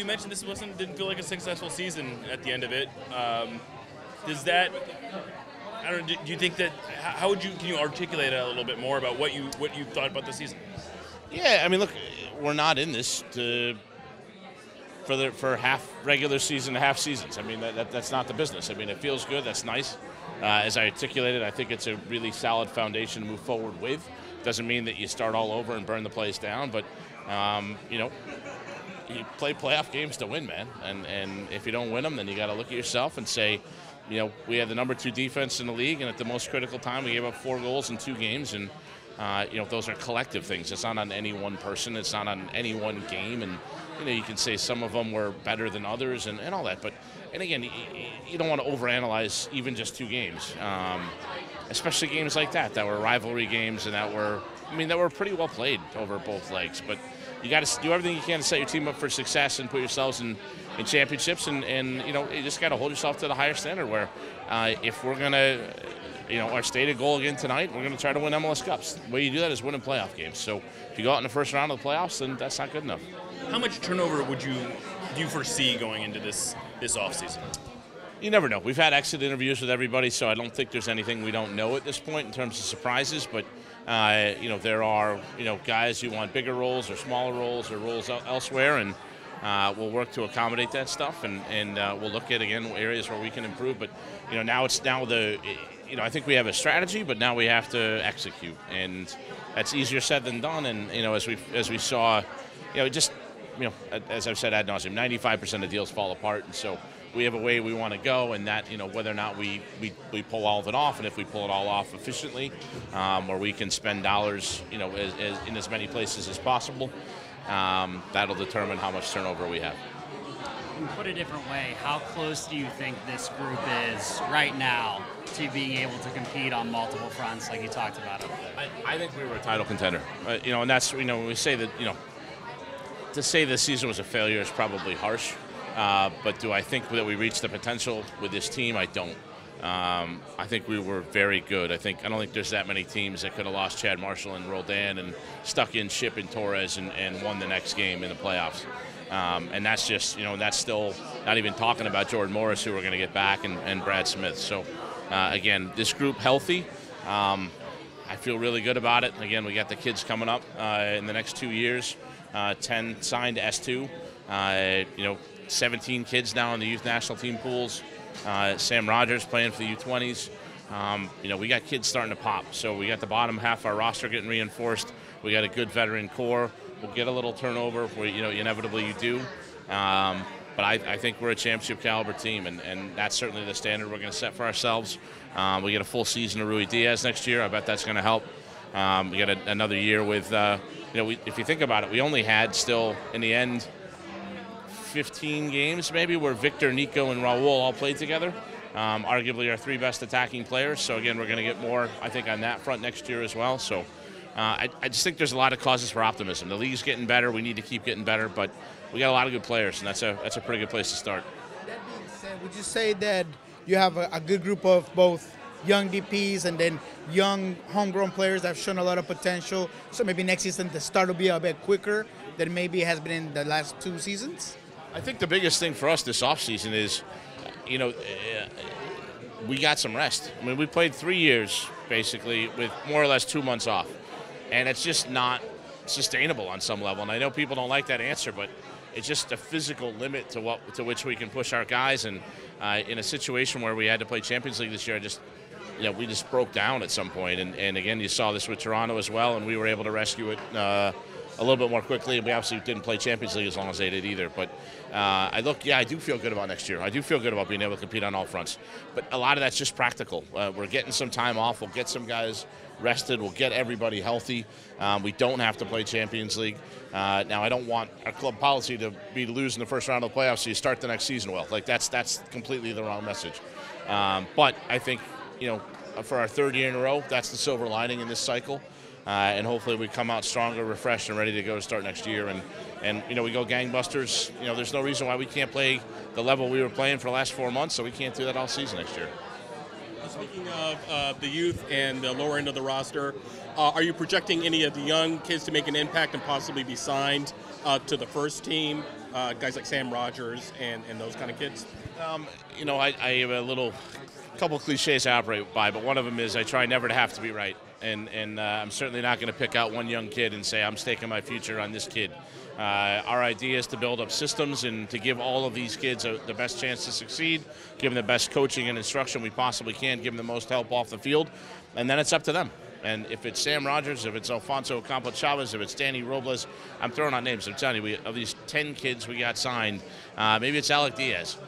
you mentioned this didn't feel like a successful season at the end of it. Does that? I don't know. Do you think that? Can you articulate it a little bit more about what you thought about the season? Yeah, I mean, look, we're not in this for half regular season, half seasons. I mean, that's not the business. I mean, it feels good. That's nice. As I articulated, I think it's a really solid foundation to move forward with. Doesn't mean that you start all over and burn the place down, but you play playoff games to win, man. And if you don't win them, then you got to look at yourself and say, we had the number 2 defense in the league, and at the most critical time, we gave up 4 goals in 2 games, and those are collective things. It's not on any one person. It's not on any one game, and you can say some of them were better than others and all that. But and again, you don't want to overanalyze even just 2 games, especially games like that were rivalry games and that were pretty well played over both legs. But you got to do everything you can to set your team up for success and put yourselves in championships, and you just got to hold yourself to the higher standard. Where if we're gonna, our stated goal again tonight, we're gonna try to win MLS Cups. The way you do that is winning playoff games. So if you go out in the first round of the playoffs, then that's not good enough. How much turnover do you foresee going into this offseason? You never know. We've had exit interviews with everybody, so I don't think there's anything we don't know at this point in terms of surprises. But there are guys who want bigger roles or smaller roles or roles elsewhere, and we'll work to accommodate that stuff, and we'll look at again areas where we can improve. But I think we have a strategy, but now we have to execute, and that's easier said than done. And as we saw, as I've said ad nauseum, 95% of deals fall apart, and so we have a way we want to go, and that whether or not we pull all of it off, and if we pull it all off efficiently, or we can spend dollars in as many places as possible, that'll determine how much turnover we have. Put a different way, how close do you think this group is right now to being able to compete on multiple fronts, like you talked about? I think we were a title contender, and that's when we say that to say this season was a failure is probably harsh. But do I think that we reached the potential with this team? I don't. I think we were very good. I don't think there's that many teams that could have lost Chad Marshall and Roldan and stuck in Ship and Torres and won the next game in the playoffs. And that's just, that's still not even talking about Jordan Morris, who we're going to get back, and Brad Smith. So, again, this group healthy. I feel really good about it. Again, we got the kids coming up in the next 2 years. 10 signed to S2. 17 kids now in the youth national team pools. Sam Rogers playing for the U20s. We got kids starting to pop. So we got the bottom half of our roster getting reinforced. We got a good veteran core. We'll get a little turnover where, inevitably you do. But I think we're a championship caliber team, and that's certainly the standard we're going to set for ourselves. We get a full season of Rui Diaz next year. I bet that's going to help. We got another year with, if you think about it, we only had still, in the end, 15 games maybe where Victor, Nico, and Raul all played together. Arguably our 3 best attacking players. So, again, we're going to get more, I think, on that front next year as well. So I just think there's a lot of causes for optimism. The league's getting better. We need to keep getting better. But we got a lot of good players, and that's a pretty good place to start. That being said, would you say that you have a good group of both young DPs and then young homegrown players that have shown a lot of potential, so maybe next season the start will be a bit quicker than maybe it has been in the last 2 seasons? I think the biggest thing for us this offseason is, we got some rest. I mean, we played 3 years, basically, with more or less 2 months off. And it's just not sustainable on some level. And I know people don't like that answer, but it's just a physical limit to which we can push our guys. And in a situation where we had to play Champions League this year, we just broke down at some point. And again, you saw this with Toronto as well, and we were able to rescue it a little bit more quickly. And we obviously didn't play Champions League as long as they did either. But I do feel good about next year. I do feel good about being able to compete on all fronts. But a lot of that's just practical. We're getting some time off. We'll get some guys rested. We'll get everybody healthy. We don't have to play Champions League. Now, I don't want our club policy to be to lose in the first round of the playoffs so you start the next season well. That's completely the wrong message. But I think, for our 3rd year in a row, that's the silver lining in this cycle. And hopefully we come out stronger, refreshed, and ready to go to start next year. And we go gangbusters. There's no reason why we can't play the level we were playing for the last 4 months, so we can't do that all season next year. Speaking of the youth and the lower end of the roster, are you projecting any of the young kids to make an impact and possibly be signed to the first team? guys like Sam Rogers and those kind of kids? I have a couple cliches I operate by, but one of them is I try never to have to be right. And I'm certainly not going to pick out one young kid and say I'm staking my future on this kid. Our idea is to build up systems and to give all of these kids the best chance to succeed, give them the best coaching and instruction we possibly can, give them the most help off the field, and then it's up to them. And if it's Sam Rogers, if it's Alfonso Ocampo-Chavez, if it's Danny Robles, I'm throwing out names. I'm telling you, of these 10 kids we got signed, maybe it's Alec Diaz.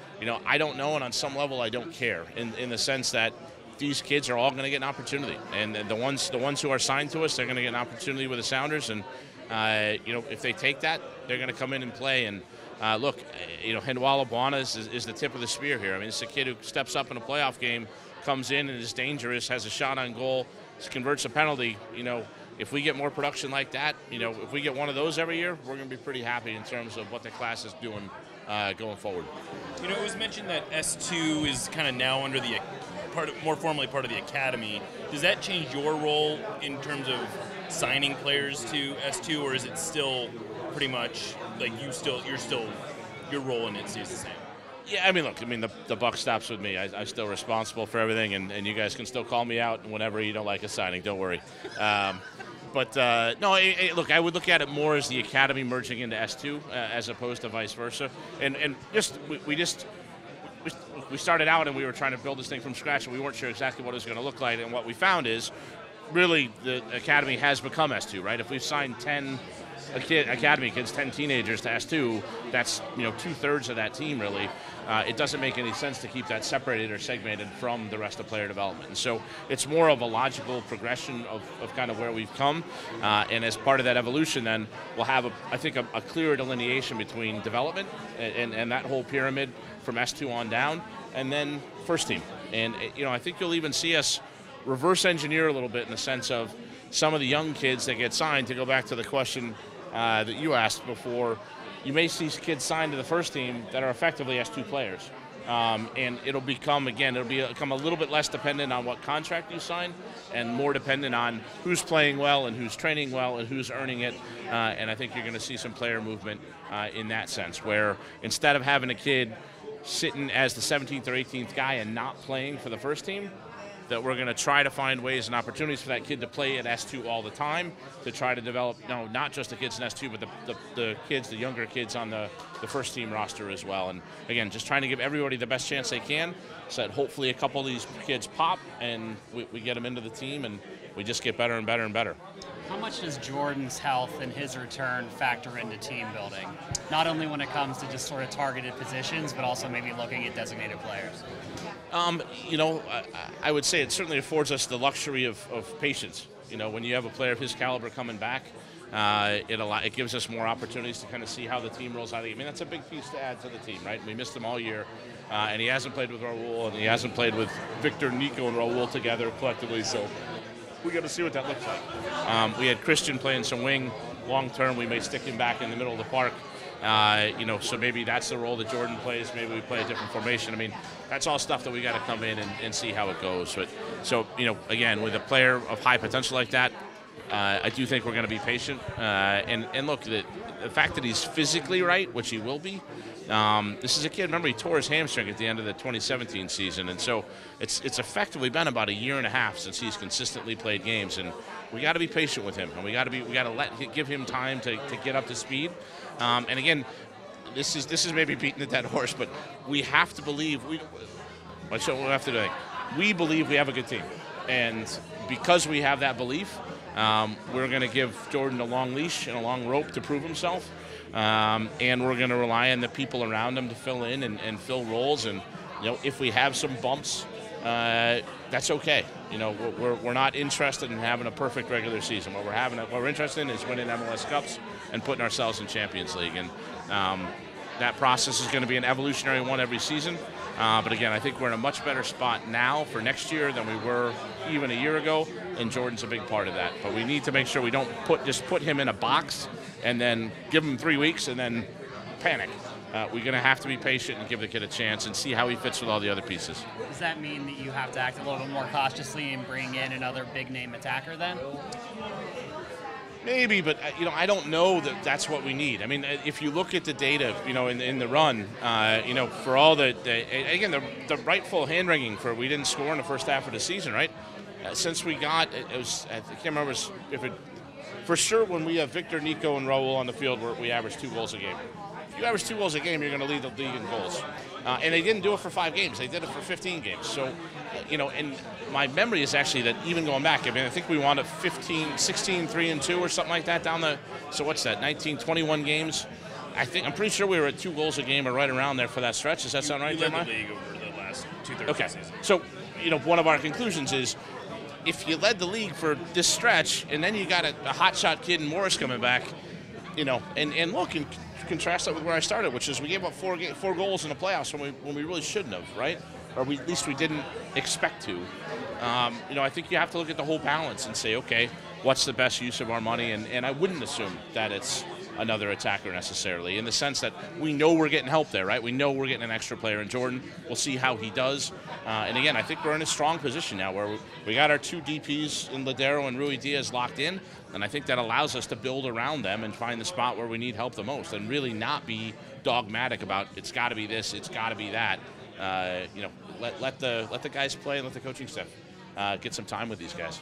I don't know, and on some level I don't care in the sense that these kids are all going to get an opportunity. And the ones who are signed to us, they're going to get an opportunity with the Sounders. And, if they take that, they're going to come in and play. And, look, Hendwala Buana is the tip of the spear here. I mean, it's a kid who steps up in a playoff game, comes in and is dangerous, has a shot on goal, converts a penalty. If we get more production like that, if we get one of those every year, we're going to be pretty happy in terms of what the class is doing going forward. It was mentioned that S2 is kind of now under the more formally part of the academy. Does that change your role in terms of signing players to S2, or is it still pretty much like your role in it stays the same? Yeah, the buck stops with me. I'm still responsible for everything, and you guys can still call me out whenever you don't like a signing. Don't worry. Look, I would look at it more as the academy merging into S2 as opposed to vice versa. And we started out and we were trying to build this thing from scratch, and we weren't sure exactly what it was going to look like. And what we found is, really, the academy has become S2, right? If we've signed 10 academy kids, 10 teenagers to S2, that's 2/3 of that team, really. It doesn't make any sense to keep that separated or segmented from the rest of player development. And so it's more of a logical progression of kind of where we've come. And as part of that evolution, then we'll have, a clearer delineation between development and that whole pyramid from S2 on down, and then first team. And, I think you'll even see us reverse engineer a little bit in the sense of some of the young kids that get signed, to go back to the question that you asked before. You may see kids signed to the first team that are effectively S2 players. And it'll become a little bit less dependent on what contract you sign and more dependent on who's playing well and who's training well and who's earning it. And I think you're going to see some player movement in that sense, where instead of having a kid sitting as the 17th or 18th guy and not playing for the first team, that we're going to try to find ways and opportunities for that kid to play at S2 all the time, to try to develop, not just the kids in S2, but the younger kids on the first team roster as well. And again, just trying to give everybody the best chance they can, so that hopefully a couple of these kids pop and we get them into the team and we just get better and better and better. How much does Jordan's health and his return factor into team building? Not only when it comes to just sort of targeted positions, but also maybe looking at designated players. I would say it certainly affords us the luxury of patience. When you have a player of his caliber coming back, it gives us more opportunities to kind of see how the team rolls out. That's a big piece to add to the team, right? We missed him all year, and he hasn't played with Raul, and he hasn't played with Victor, Nico, and Raul together collectively, so we got to see what that looks like. We had Christian playing some wing long term. We may stick him back in the middle of the park. So maybe that's the role that Jordan plays. Maybe we play a different formation. That's all stuff that we got to come in and see how it goes. But again, with a player of high potential like that, I do think we're going to be patient. And look, the fact that he's physically right, which he will be. This is a kid. Remember, he tore his hamstring at the end of the 2017 season, and so it's effectively been about a year and a half since he's consistently played games, and we got to be patient with him, and we got to give him time to get up to speed. And again, this is maybe beating a dead horse, but we have to believe we believe we have a good team, and because we have that belief, we're going to give Jordan a long leash and a long rope to prove himself. And we're going to rely on the people around him to fill in and fill roles. And, if we have some bumps, that's okay. We're not interested in having a perfect regular season. What we're interested in is winning MLS Cups and putting ourselves in Champions League. And that process is going to be an evolutionary one every season. But again, I think we're in a much better spot now for next year than we were even a year ago, and Jordan's a big part of that. But we need to make sure we don't put him in a box and then give him 3 weeks and then panic. We're going to have to be patient and give the kid a chance and see how he fits with all the other pieces. Does that mean that you have to act a little bit more cautiously and bring in another big-name attacker then? Maybe, but I don't know that that's what we need. I mean, if you look at the data, in the run, for all the rightful hand wringing for we didn't score in the first half of the season, right? Since we got it was I can't remember if it for sure when we have Victor, Nico, and Raul on the field, we average 2 goals a game. If you average 2 goals a game, you're going to lead the league in goals. And they didn't do it for 5 games; they did it for 15 games. So, and my memory is actually that even going back, I think we wound up 15, 16, 3-2 or something like that down the. So what's that? 19, 21 games. I'm pretty sure we were at 2 goals a game or right around there for that stretch. Does that sound right? You led the league over the last 2/3 of the season. So, one of our conclusions is if you led the league for this stretch and then you got a hotshot kid in Morris coming back, and look and contrast that with where I started, which is we gave up 4 goals in the playoffs when we really shouldn't have, right? Or at least we didn't expect to. I think you have to look at the whole balance and say, okay, what's the best use of our money? And I wouldn't assume that it's another attacker necessarily, in the sense that we know we're getting help there, right? We know we're getting an extra player in Jordan. We'll see how he does. And again, I think we're in a strong position now where we got our 2 DPs in Ladero and Rui Diaz locked in, and I think that allows us to build around them and find the spot where we need help the most, and really not be dogmatic about it's got to be this, it's got to be that. Let the guys play and let the coaching staff get some time with these guys.